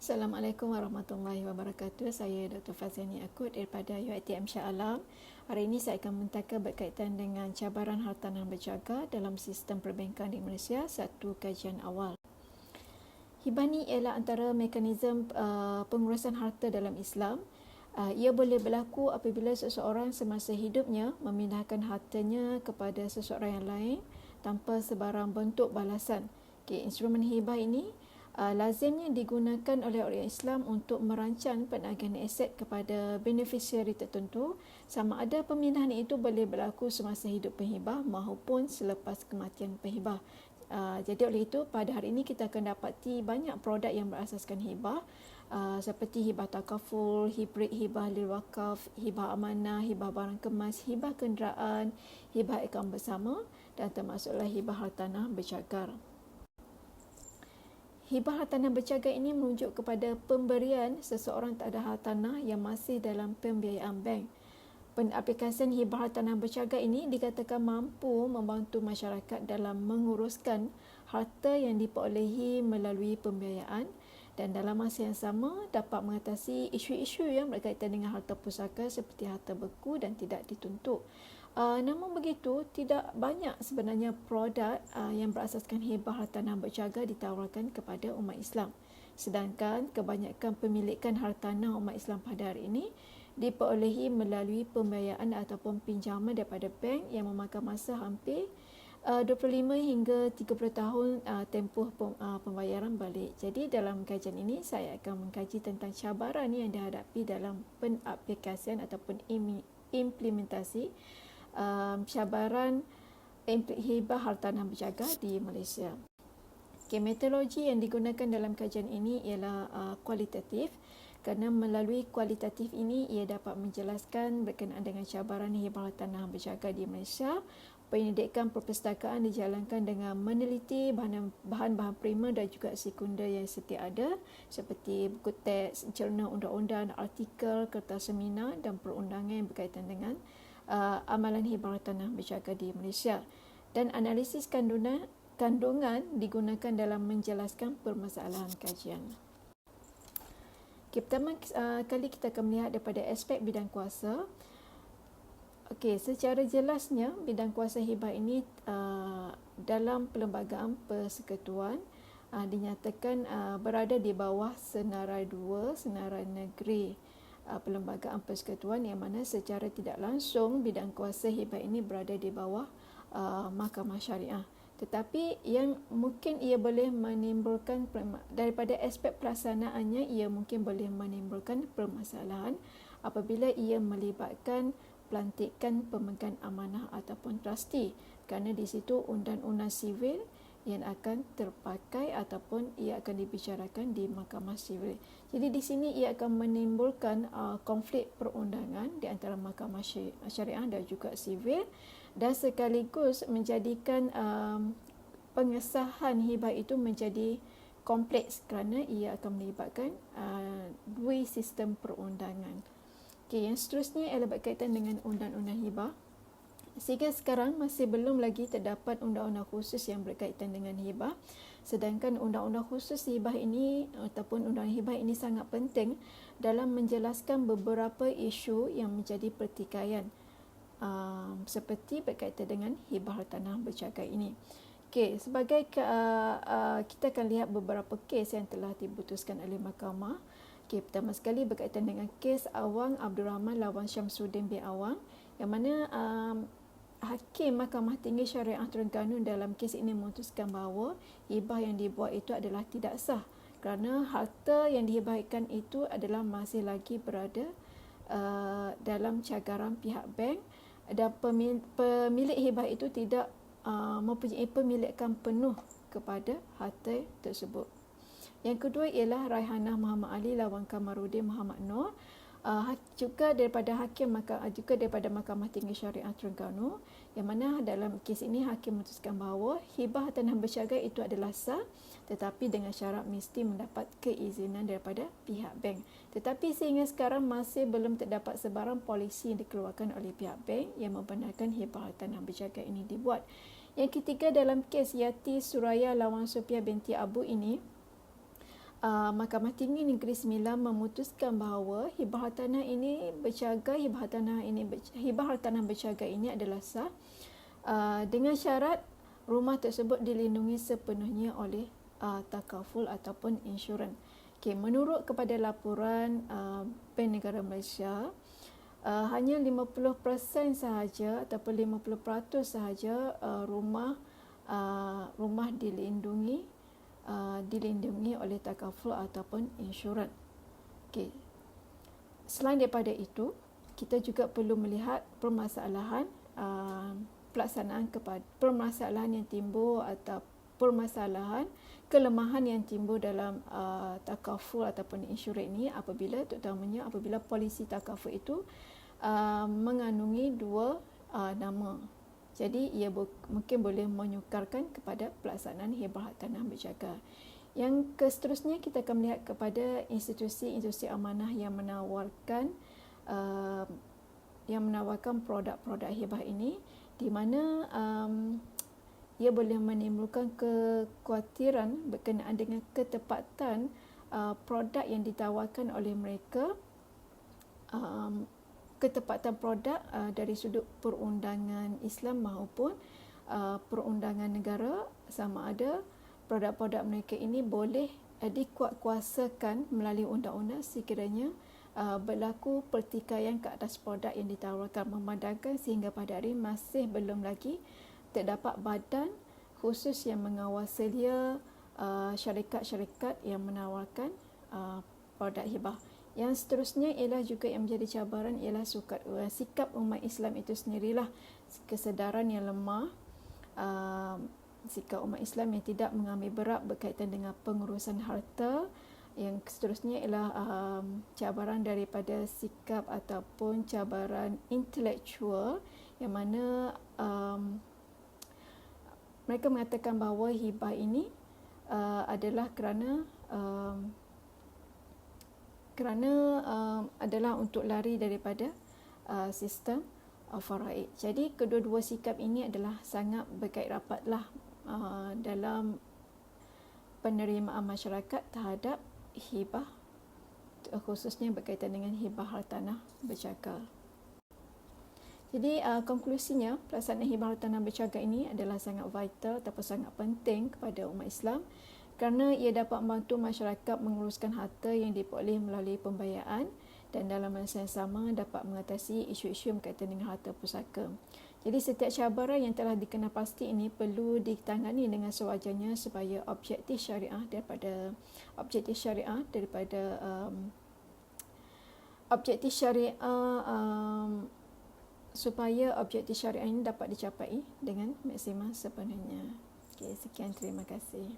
Assalamualaikum warahmatullahi wabarakatuh. Saya Dr. Faziani Akut daripada UiTM Shah Alam. Hari ini saya akan mentaka berkaitan dengan cabaran hartanah berjaga dalam sistem perbankan di Malaysia, satu kajian awal. Hibah ni ialah antara mekanisme pengurusan harta dalam Islam. Ia boleh berlaku apabila seseorang semasa hidupnya memindahkan hartanya kepada seseorang yang lain tanpa sebarang bentuk balasan. Instrumen hibah ini lazimnya digunakan oleh orang Islam untuk merancang penagihan aset kepada beneficiari tertentu, sama ada pemindahan itu boleh berlaku semasa hidup penghibah maupun selepas kematian penghibah. Jadi oleh itu pada hari ini kita akan dapati banyak produk yang berasaskan hibah, seperti hibah takaful, hibrid hibah lil wakaf, hibah amanah, hibah barang kemas, hibah kenderaan, hibah akaun bersama dan termasuklah hibah hartanah bercagar. Hibah hartanah bercagar ini merujuk kepada pemberian seseorang terhadap hartanah yang masih dalam pembiayaan bank. Pengaplikasian hibah hartanah bercagar ini dikatakan mampu membantu masyarakat dalam menguruskan harta yang diperolehi melalui pembiayaan dan dalam masa yang sama dapat mengatasi isu-isu yang berkaitan dengan harta pusaka seperti harta beku dan tidak dituntut. Namun begitu, tidak banyak sebenarnya produk yang berasaskan hibah hartanah bercagar ditawarkan kepada umat Islam. Sedangkan kebanyakan pemilikan hartanah umat Islam pada hari ini diperolehi melalui pembiayaan ataupun pinjaman daripada bank yang memakan masa hampir 25 hingga 30 tahun tempoh pembayaran balik. Jadi dalam kajian ini saya akan mengkaji tentang cabaran yang dihadapi dalam pengaplikasian ataupun implementasi cabaran hibah hartanah bercagar di Malaysia. Metodologi yang digunakan dalam kajian ini ialah kualitatif, kerana melalui kualitatif ini ia dapat menjelaskan berkenaan dengan cabaran hibah hartanah bercagar di Malaysia. Penyelidikan perpustakaan dijalankan dengan meneliti bahan-bahan primer dan juga sekunder yang setia ada seperti buku teks, cerna undang-undang, artikel, kertas seminar dan perundangan yang berkaitan dengan amalan hibah hartanah bercagar di Malaysia, dan analisis kandungan digunakan dalam menjelaskan permasalahan kajian. Pertama kali kita akan melihat daripada aspek bidang kuasa. Secara jelasnya bidang kuasa hibah ini dalam Perlembagaan Persekutuan dinyatakan berada di bawah Senarai 2 Senarai Negeri Perlembagaan Persekutuan, yang mana secara tidak langsung bidang kuasa hibah ini berada di bawah Mahkamah Syariah. Tetapi yang mungkin ia boleh menimbulkan daripada aspek pelaksanaannya, ia mungkin boleh menimbulkan permasalahan apabila ia melibatkan pelantikan pemegang amanah ataupun trustee, kerana di situ undang-undang sivil yang akan terpakai ataupun ia akan dibicarakan di Mahkamah Sivil. Jadi di sini ia akan menimbulkan konflik perundangan di antara Mahkamah Syariah dan juga sivil, dan sekaligus menjadikan pengesahan hibah itu menjadi kompleks kerana ia akan melibatkan dua sistem perundangan. Yang seterusnya ialah berkaitan dengan undang-undang hibah. Sehingga sekarang masih belum lagi terdapat undang-undang khusus yang berkaitan dengan hibah. Sedangkan undang-undang khusus hibah ini ataupun undang-undang hibah ini sangat penting dalam menjelaskan beberapa isu yang menjadi pertikaian seperti berkaitan dengan hibah hartanah bercagar ini. Sebagai kita akan lihat beberapa kes yang telah diputuskan oleh mahkamah. Pertama sekali berkaitan dengan kes Awang Abdul Rahman lawan Syamsuddin bin Awang, yang mana Hakim Mahkamah Tinggi Syariah Terengganu dalam kes ini memutuskan bahawa hibah yang dibuat itu adalah tidak sah kerana harta yang dihibahkan itu adalah masih lagi berada dalam cagaran pihak bank dan pemilik hibah itu tidak mempunyai pemilikan penuh kepada harta tersebut. Yang kedua ialah Raihanah Muhammad Ali lawan Kamarudin Muhammad Noor, juga daripada Mahkamah Tinggi Syariah Terengganu, yang mana dalam kes ini hakim memutuskan bahawa hibah hartanah bercagar itu adalah sah, tetapi dengan syarat mesti mendapat keizinan daripada pihak bank. Tetapi sehingga sekarang masih belum terdapat sebarang polisi yang dikeluarkan oleh pihak bank yang membenarkan hibah hartanah bercagar ini dibuat. Yang ketiga dalam kes Yati Suraya lawan Sophia binti Abu ini, Mahkamah Tinggi Negeri Sembilan memutuskan bahawa hibah hartanah ini bercaga, hibah hartanah bercaga ini adalah sah dengan syarat rumah tersebut dilindungi sepenuhnya oleh takaful ataupun insurans. Okay, menurut kepada laporan Bank Negara Malaysia, hanya 50% sahaja ataupun 50% sahaja rumah dilindungi oleh takaful ataupun insurans. Okay. Selain daripada itu, kita juga perlu melihat permasalahan yang timbul atau kelemahan yang timbul dalam takaful ataupun insurans ini terutamanya apabila polisi takaful itu mengandungi dua nama. Jadi ia mungkin boleh menyukarkan kepada pelaksanaan hibah hartanah bercaga. Yang seterusnya kita akan melihat kepada institusi amanah yang menawarkan produk-produk hibah ini, di mana ia boleh menimbulkan kekhawatiran berkenaan dengan ketepatan produk yang ditawarkan oleh mereka, ketepatan produk dari sudut perundangan Islam maupun perundangan negara, sama ada produk-produk mereka ini boleh dikuatkuasakan melalui undang-undang sekiranya berlaku pertikaian ke atas produk yang ditawarkan, memandangkan sehingga pada hari masih belum lagi terdapat badan khusus yang mengawal selia syarikat-syarikat yang menawarkan produk hibah. Yang seterusnya ialah juga yang menjadi cabaran ialah sikap umat Islam itu sendirilah, kesedaran yang lemah, sikap umat Islam yang tidak mengambil berat berkaitan dengan pengurusan harta. Yang seterusnya ialah cabaran daripada sikap ataupun cabaran intelektual, yang mana mereka mengatakan bahawa hibah ini adalah kerana adalah untuk lari daripada sistem faraid. Jadi kedua-dua sikap ini adalah sangat berkait rapatlah dalam penerimaan masyarakat terhadap hibah, khususnya berkaitan dengan hibah hartanah bercaga. Jadi konklusinya, pelaksanaan hibah hartanah bercaga ini adalah sangat vital ataupun sangat penting kepada umat Islam, kerana ia dapat membantu masyarakat menguruskan harta yang diperoleh melalui pembiayaan dan dalam masa yang sama dapat mengatasi isu-isu yang berkaitan dengan harta pusaka. Jadi setiap cabaran yang telah dikenal pasti ini perlu ditangani dengan sewajarnya supaya objektif syariah ini dapat dicapai dengan maksimal sepenuhnya. Okey, sekian, terima kasih.